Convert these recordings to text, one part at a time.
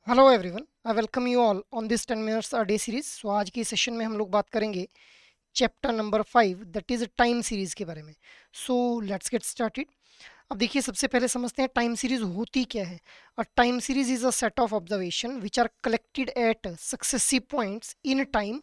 Hello everyone, I welcome you all on this 10 minutes a day series. So आज की session में हम लोग बात करेंगे chapter number 5 that is time series के बारे में। So let's get started. अब देखिए, सबसे पहले समझते हैं टाइम सीरीज होती क्या है। A time series is a set of observation which are collected at successive points in time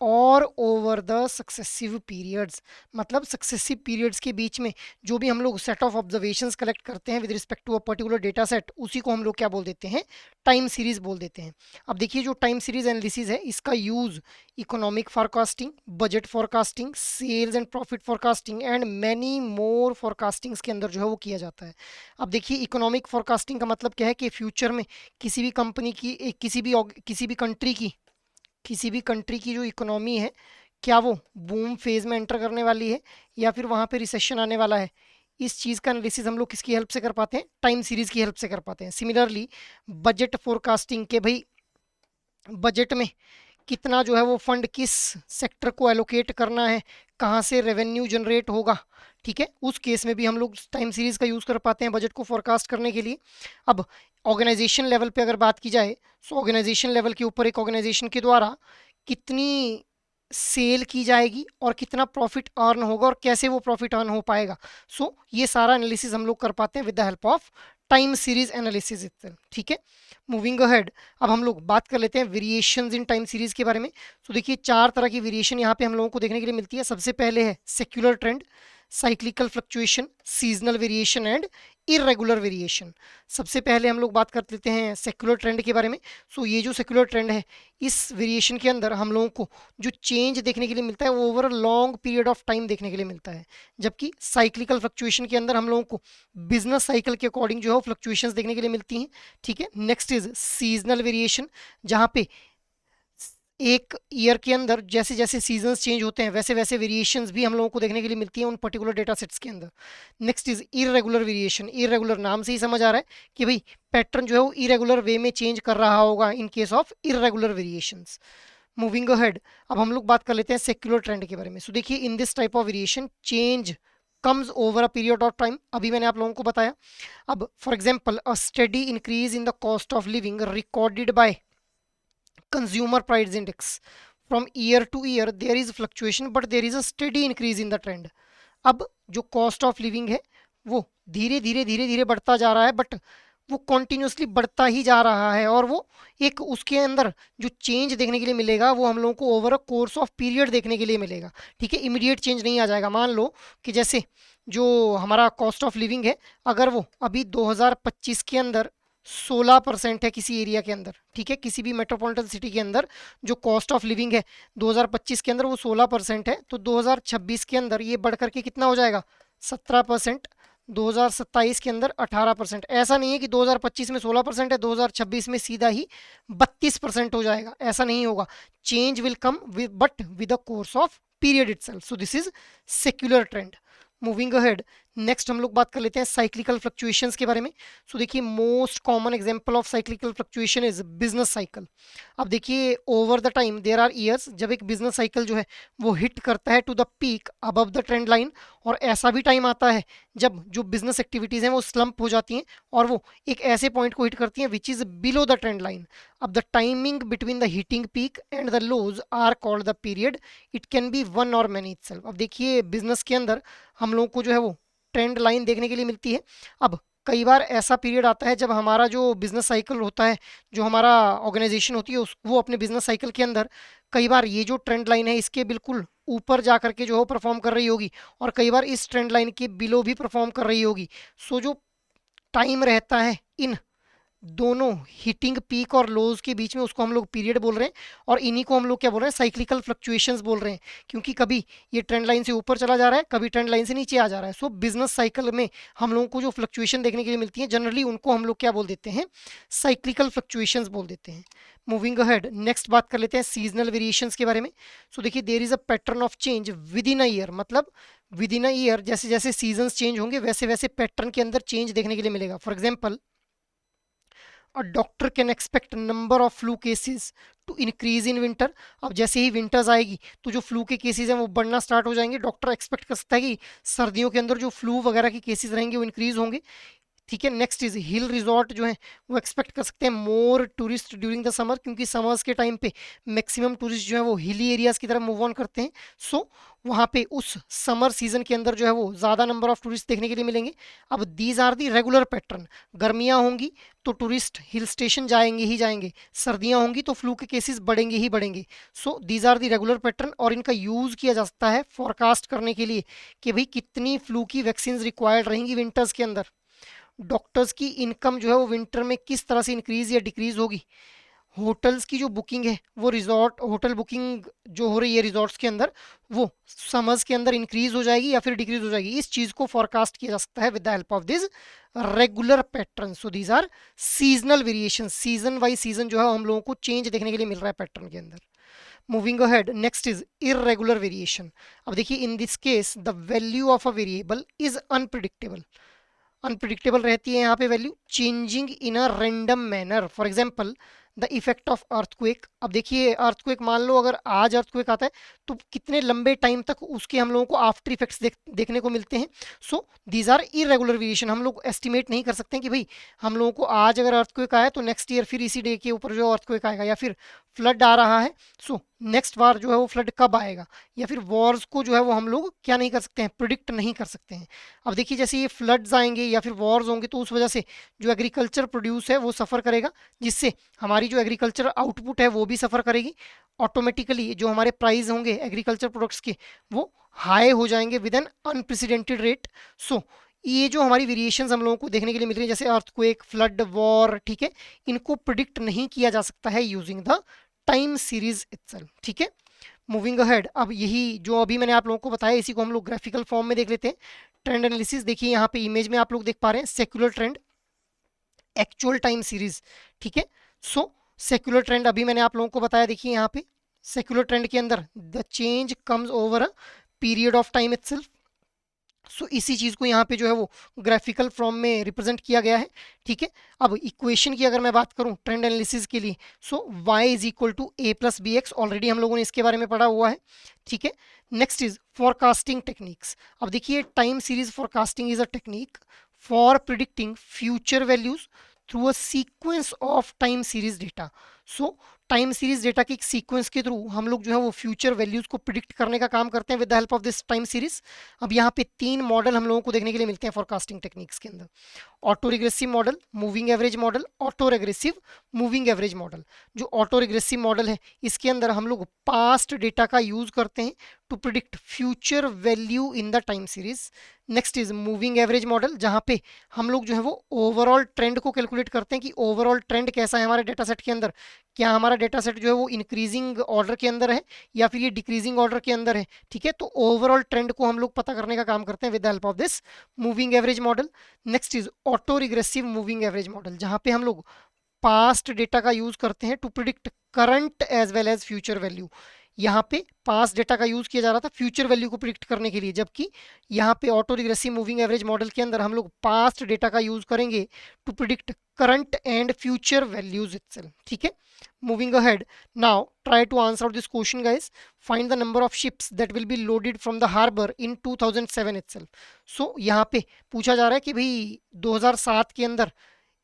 और ओवर द सक्सेसिव पीरियड्स। मतलब सक्सेसिव पीरियड्स के बीच में जो भी हम लोग सेट ऑफ ऑब्जर्वेशंस कलेक्ट करते हैं with respect to a particular data set, उसी को हम लोग क्या बोल देते हैं, टाइम सीरीज बोल देते हैं। अब देखिए, जो टाइम सीरीज एनालिसिस है इसका use economic forecasting, budget forecasting, sales and profit forecasting and many more forecastings के अंदर जो है वो किया जाता है। अब देखिए, इकोनॉमिक फोरकास्टिंग का मतलब क्या है कि फ्यूचर में किसी भी कंपनी की किसी भी कंट्री की जो इकोनॉमी है, क्या वो बूम फेज में एंटर करने वाली है या फिर वहाँ पे रिसेशन आने वाला है। इस चीज़ का एनालिसिस हम लोग किसकी हेल्प से कर पाते हैं, टाइम सीरीज की हेल्प से कर पाते हैं। सिमिलरली बजट फोरकास्टिंग के भाई बजट में कितना जो है वो फंड किस सेक्टर को एलोकेट करना है, कहाँ से रेवेन्यू जनरेट होगा, ठीक है, उस केस में भी हम लोग टाइम सीरीज का यूज़ कर पाते हैं बजट को फोरकास्ट करने के लिए। अब ऑर्गेनाइजेशन लेवल पे अगर बात की जाए, सो ऑर्गेनाइजेशन लेवल के ऊपर एक ऑर्गेनाइजेशन के द्वारा कितनी सेल की जाएगी और कितना प्रॉफिट अर्न होगा और कैसे वो प्रॉफिट अर्न हो पाएगा। सो ये सारा एनालिसिस हम लोग कर पाते हैं with the help of time series analysis itself, ठीक है। मूविंग अहेड, अब हम लोग बात कर लेते हैं वेरिएशंस इन टाइम सीरीज के बारे में। तो देखिए, चार तरह की वेरिएशन यहाँ पे हम लोगों को देखने के लिए मिलती है। सबसे पहले है secular trend, cyclical fluctuation, seasonal variation and irregular variation. सबसे पहले हम लोग बात कर लेते हैं सेक्युलर ट्रेंड के बारे में। सो ये जो सेक्युलर ट्रेंड है, इस वेरिएशन के अंदर हम लोगों को जो चेंज देखने के लिए मिलता है वो over a long period of time देखने के लिए मिलता है। जबकि साइक्लिकल फ्लक्चुएशन के अंदर हम लोगों को बिजनेस साइकिल के अकॉर्डिंग जो है फ्लक्चुएशंस देखने के लिए मिलती हैं, ठीक है। नेक्स्ट इज सीजनल वेरिएशन, जहाँ पे एक ईयर के अंदर जैसे जैसे सीजन्स चेंज होते हैं वैसे वैसे वेरिएशंस भी हम लोगों को देखने के लिए मिलती हैं उन पर्टिकुलर डेटा सेट्स के अंदर। Next is irregular variation. Irregular नाम से ही समझ आ रहा है कि भाई पैटर्न जो है वो इरेगुलर वे में चेंज कर रहा होगा in case of irregular variations. Moving ahead, अब हम लोग बात कर लेते हैं सेक्युलर ट्रेंड के बारे में। सो देखिए, in this type of variation change comes over a period of time, अभी मैंने आप लोगों को बताया। अब for example, a study increase in the cost of living recorded by consumer price index, from year to year there is fluctuation but there is a steady increase in the trend। अब जो cost of living है वो धीरे धीरे बढ़ता जा रहा है, बट वो कॉन्टिन्यूसली बढ़ता ही जा रहा है, और वो एक उसके अंदर जो चेंज देखने के लिए मिलेगा वो हम लोगों को over a course of period देखने के लिए मिलेगा, ठीक है। इमीडिएट चेंज नहीं आ जाएगा। मान लो कि जैसे जो हमारा कॉस्ट ऑफ लिविंग है, अगर वो अभी 2025 के अंदर 16% है किसी एरिया के अंदर, ठीक है, किसी भी मेट्रोपॉलिटन सिटी के अंदर जो कॉस्ट ऑफ लिविंग है 2025 के अंदर वो 16% है, तो 2026 के अंदर ये बढ़ करके कितना हो जाएगा, 17%। 2027 के अंदर 18%। ऐसा नहीं है कि 2025 में 16% है 2026 में सीधा ही 32% हो जाएगा, ऐसा नहीं होगा। Change will come but with the course of period itself. So this is secular trend. Moving ahead, next हम लोग बात कर लेते हैं साइक्लिकल फ्लक्चुएशंस के बारे में। सो देखिए, most common example of cyclical fluctuation is business cycle. अब देखिए, over the time there are years जब एक बिजनेस साइकिल जो है वो हिट करता है to the peak above the trend line, और ऐसा भी टाइम आता है जब जो बिजनेस एक्टिविटीज़ हैं वो स्लंप हो जाती हैं और वो एक ऐसे पॉइंट को हिट करती हैं which is below the trend line. अब the timing between the hitting peak and the lows are called the period. It can be one or many itself. अब देखिए, बिजनेस के अंदर हम लोगों को जो है वो ट्रेंड लाइन देखने के लिए मिलती है। अब कई बार ऐसा पीरियड आता है जब हमारा जो बिजनेस साइकिल होता है, जो हमारा ऑर्गेनाइजेशन होती है वो अपने बिजनेस साइकिल के अंदर कई बार ये जो ट्रेंड लाइन है इसके बिल्कुल ऊपर जा करके जो है परफॉर्म कर रही होगी, और कई बार इस ट्रेंड लाइन के बिलो भी परफॉर्म कर रही होगी। सो जो टाइम रहता है इन दोनों हिटिंग पीक और लोज के बीच में उसको हम लोग पीरियड बोल रहे हैं, और इन्हीं को हम लोग क्या बोल रहे हैं, साइक्लिकल फ्लक्चुएशंस बोल रहे हैं, क्योंकि कभी ये ट्रेंड लाइन से ऊपर चला जा रहा है, कभी ट्रेंड लाइन से नीचे आ जा रहा है। सो बिजनेस साइकिल में हम लोगों को जो फ्लक्चुएशन देखने के लिए मिलती है जनरली उनको हम लोग क्या बोल देते हैं, साइक्लिकल फ्लक्चुएशंस बोल देते हैं। मूविंग अहेड, नेक्स्ट बात कर लेते हैं सीजनल वेरिएशंस के बारे में। सो देखिए, there is a pattern of change within a year, मतलब विद इन अ ईयर जैसे जैसे सीजन्स चेंज होंगे वैसे वैसे पैटर्न के अंदर चेंज देखने के लिए मिलेगा। For example, a doctor can expect number of flu cases to increase in winter। अब जैसे ही विंटर्स आएगी तो जो फ्लू के केसेस हैं वो बढ़ना स्टार्ट हो जाएंगे। डॉक्टर एक्सपेक्ट कर सकता है कि सर्दियों के अंदर जो फ्लू वगैरह के केसेस रहेंगे वो इंक्रीज होंगे। ठीक है। नेक्स्ट इज हिल रिजॉर्ट जो है वो एक्सपेक्ट कर सकते हैं मोर टूरिस्ट ड्यूरिंग द समर, क्योंकि समर्स के टाइम पे मैक्सिमम टूरिस्ट जो है वो हिली एरियाज की तरफ मूव ऑन करते हैं। सो वहाँ पे उस समर सीजन के अंदर जो है वो ज़्यादा नंबर ऑफ टूरिस्ट देखने के लिए मिलेंगे। अब these are the regular pattern, गर्मियाँ होंगी तो टूरिस्ट हिल स्टेशन जाएंगे ही जाएंगे, सर्दियाँ होंगी तो फ्लू के केसेस बढ़ेंगे ही बढ़ेंगे। So these are the regular pattern, और इनका यूज़ किया जा सकता है फॉरकास्ट करने के लिए कि भाई कितनी फ्लू की वैक्सीन रिक्वायर्ड रहेंगी विंटर्स के अंदर, डॉक्टर्स की इनकम जो है वो विंटर में किस तरह से इंक्रीज या डिक्रीज होगी, होटल्स की जो बुकिंग है वो रिजॉर्ट होटल बुकिंग जो हो रही है रिजॉर्ट्स के अंदर वो समर्स के अंदर इंक्रीज हो जाएगी या फिर डिक्रीज हो जाएगी। इस चीज को फॉरकास्ट किया जा सकता है with the help of this regular pattern. So these are seasonal variation, season by season जो है हम लोगों को चेंज देखने के लिए मिल रहा है पैटर्न के अंदर। Moving ahead, next is irregular variation. अब देखिए in this case the value of a variable is unpredictable, unpredictable रहती है यहाँ पे value, changing in a random manner. For example the effect of earthquake. अब देखिए अर्थक्वेक मान लो अगर आज अर्थक्वेक आता है तो कितने लंबे टाइम तक उसके हम लोगों को आफ्टर इफेक्ट्स देखने को मिलते हैं। So these are irregular variation, हम लोग एस्टिमेट नहीं कर सकते हैं कि भाई हम लोगों को आज अगर अर्थक्वेक आया तो नेक्स्ट ईयर फिर इसी डे के ऊपर जो अर्थक्वेक आएगा, या फिर फ्लड आ रहा है सो नेक्स्ट बार जो है वो फ्लड कब आएगा, या फिर वॉर्स को जो है वो हम लोग क्या नहीं कर सकते हैं, प्रिडिक्ट नहीं कर सकते हैं। अब देखिए जैसे ये फ्लड्स आएंगे या फिर वॉर्स होंगे तो उस वजह से जो एग्रीकल्चर प्रोड्यूस है वो सफ़र करेगा, जिससे हमारी जो एग्रीकल्चर आउटपुट है वो भी सफ़र करेगी। ऑटोमेटिकली जो हमारे प्राइस होंगे एग्रीकल्चर प्रोडक्ट्स के वो हाई हो जाएंगे विद एन अनप्रेसिडेंटेड रेट। सो ये जो हमारी वेरिएशंस हम लोगों को देखने के लिए मिल रही है जैसे अर्थक्वेक, फ्लड, वॉर, ठीक है, इनको प्रिडिक्ट नहीं किया जा सकता है using the time series itself. ठीक है। मूविंग अहेड, अब यही जो अभी मैंने आप लोगों को बताया इसी को हम लोग ग्राफिकल फॉर्म में देख लेते हैं। ट्रेंड एनालिसिस, देखिए यहाँ पे इमेज में आप लोग देख पा रहे हैं secular trend, actual time series. ठीक है। सो सेक्युलर ट्रेंड अभी मैंने आप लोगों को बताया, देखिए यहाँ पे सेक्युलर ट्रेंड के अंदर the change comes over a period of time itself. So इसी चीज़ को यहाँ पे जो है वो ग्राफिकल फॉर्म में रिप्रेजेंट किया गया है। ठीक है। अब इक्वेशन की अगर मैं बात करूँ ट्रेंड एनालिसिस के लिए, so y is equal to a plus b x, already हम लोगों ने इसके बारे में पढ़ा हुआ है। ठीक है। Next is forecasting techniques. अब देखिए time series forecasting is a technique for predicting future values through a sequence of time series data. So time series data के एक सीक्वेंस के थ्रू हम लोग जो है वो फ्यूचर वैल्यूज को प्रिडिक्ट करने का काम करते हैं with the help of this time series. अब यहाँ पे 3 मॉडल हम लोगों को देखने के लिए मिलते हैं फॉरकास्टिंग टेक्निक्स के अंदर, auto regressive model, moving average model, auto regressive moving average model. जो ऑटो रिग्रेसिव मॉडल है इसके अंदर हम लोग पास्ट डेटा का यूज करते हैं to predict future value in the time series. Next is moving average model, जहाँ पे हम लोग जो है वो ओवरऑल ट्रेंड को कैलकुलेट करते हैं कि ओवरऑल ट्रेंड कैसा है हमारे डेटा सेट के अंदर, क्या हमारा डेटा सेट जो है वो इंक्रीजिंग ऑर्डर के अंदर है या फिर ये डिक्रीजिंग ऑर्डर के अंदर है। ठीक है। तो ओवरऑल ट्रेंड को हम लोग पता करने का काम करते हैं with the help of this moving average model. Next is auto regressive moving average model, जहाँ पे हम लोग पास्ट डेटा का यूज करते हैं to predict current as well as future value. यहाँ पे पास्ट डेटा का यूज किया जा रहा था फ्यूचर वैल्यू को प्रिडिक्ट करने के लिए, जबकि यहाँ पे auto regressive moving average model के अंदर हम लोग पास्ट डेटा का यूज करेंगे to predict current and future values itself. ठीक है। Moving ahead, now try to answer out this question guys. Find the number of ships that will be loaded from the harbour in 2007 itself. So यहाँ पे पूछा जा रहा है कि भाई 2007 के अंदर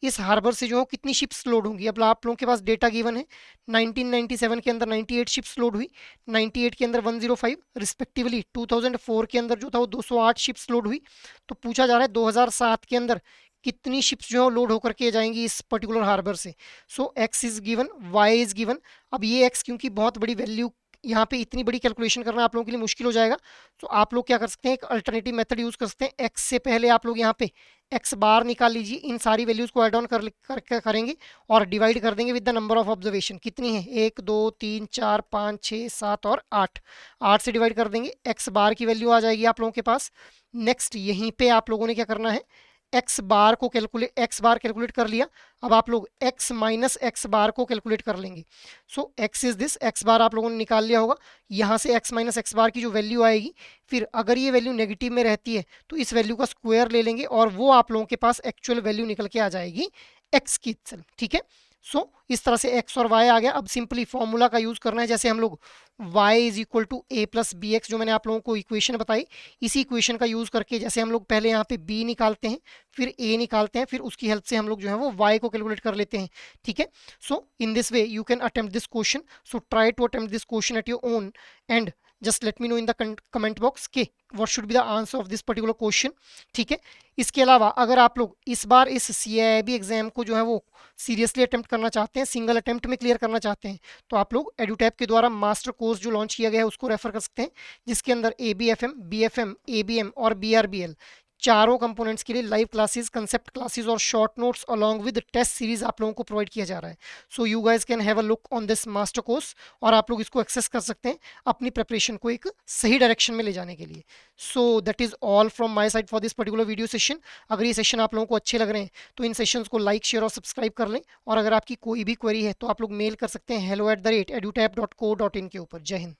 इस हार्बर से जो है कितनी शिप्स लोड होंगी। अब आप लोगों के पास डेटा गिवन है 1997 के अंदर 98 शिप्स लोड हुई, 98 के अंदर 105 रिस्पेक्टिवली, 2004 के अंदर जो था वो 208 शिप्स लोड हुई। तो पूछा जा रहा है 2007 के अंदर कितनी शिप्स जो है लोड होकर के जाएंगी इस पर्टिकुलर हार्बर से। So X is given, Y is given. अब ये एक्स क्योंकि बहुत बड़ी वैल्यू, यहाँ पे इतनी बड़ी कैलकुलेशन करना आप लोगों के लिए मुश्किल हो जाएगा, तो आप लोग क्या कर सकते हैं एक अल्टरनेटिव मेथड यूज कर सकते हैं। एक्स से पहले आप लोग यहाँ पे एक्स बार निकाल लीजिए, इन सारी वैल्यूज को एड ऑन करेंगे और डिवाइड कर देंगे with the number of observation. कितनी है 1 2 3 4 5 6 7 और 8, 8 से डिवाइड कर देंगे, एक्स बार की वैल्यू आ जाएगी आप लोगों के पास। नेक्स्ट यहीं पे आप लोगों ने क्या करना है एक्स बार कैलकुलेट कर लिया। अब आप लोग एक्स माइनस एक्स बार को कैलकुलेट कर लेंगे। सो एक्स इज दिस, एक्स बार आप लोगों ने निकाल लिया होगा, यहाँ से एक्स माइनस एक्स बार की जो वैल्यू आएगी, फिर अगर ये वैल्यू नेगेटिव में रहती है तो इस वैल्यू का स्क्वायर ले लेंगे और वो आप लोगों के पास एक्चुअल वैल्यू निकल के आ जाएगी एक्स की इटसेल्फ। ठीक है। सो इस तरह से एक्स और वाई आ गया। अब सिंपली फॉर्मूला का यूज करना है, जैसे हम लोग y is equal to a plus b x, जो मैंने आप लोगों को इक्वेशन बताई, इसी इक्वेशन का यूज करके जैसे हम लोग पहले यहाँ पे b निकालते हैं, फिर a निकालते हैं, फिर उसकी हेल्प से हम लोग जो है वो y को कैलकुलेट कर लेते हैं। ठीक है, so in this way you can attempt this question. So try to attempt this question at your own and just let me know in the comment box के what should be the answer of this particular question. ठीक है, इसके अलावा अगर आप लोग इस बार इस CIIB एग्जाम को जो है वो सीरियसली अटेम्प्ट करना चाहते हैं, सिंगल अटेम्प्ट में क्लियर करना चाहते हैं, तो आप लोग एडुटैप के द्वारा मास्टर कोर्स जो लॉन्च किया गया है उसको रेफर कर सकते हैं, जिसके अंदर ABFM, BFM, ABM और BRBL चारों कंपोनेंट्स के लिए लाइव क्लासेस, कंसेप्ट क्लासेस और short notes along with test series आप लोगों को प्रोवाइड किया जा रहा है। So you guys can have a look on this master course और आप लोग इसको एक्सेस कर सकते हैं अपनी प्रिपरेशन को एक सही डायरेक्शन में ले जाने के लिए। So that is all from my side for this particular video session. अगर ये सेशन आप लोगों को अच्छे लग रहे हैं तो इन सेशंस को लाइक, शेयर और सब्सक्राइब कर लें, और अगर आपकी कोई भी क्वेरी है तो आप लोग मेल कर सकते हैं hello@edutap.co.in के ऊपर। जय हिंद।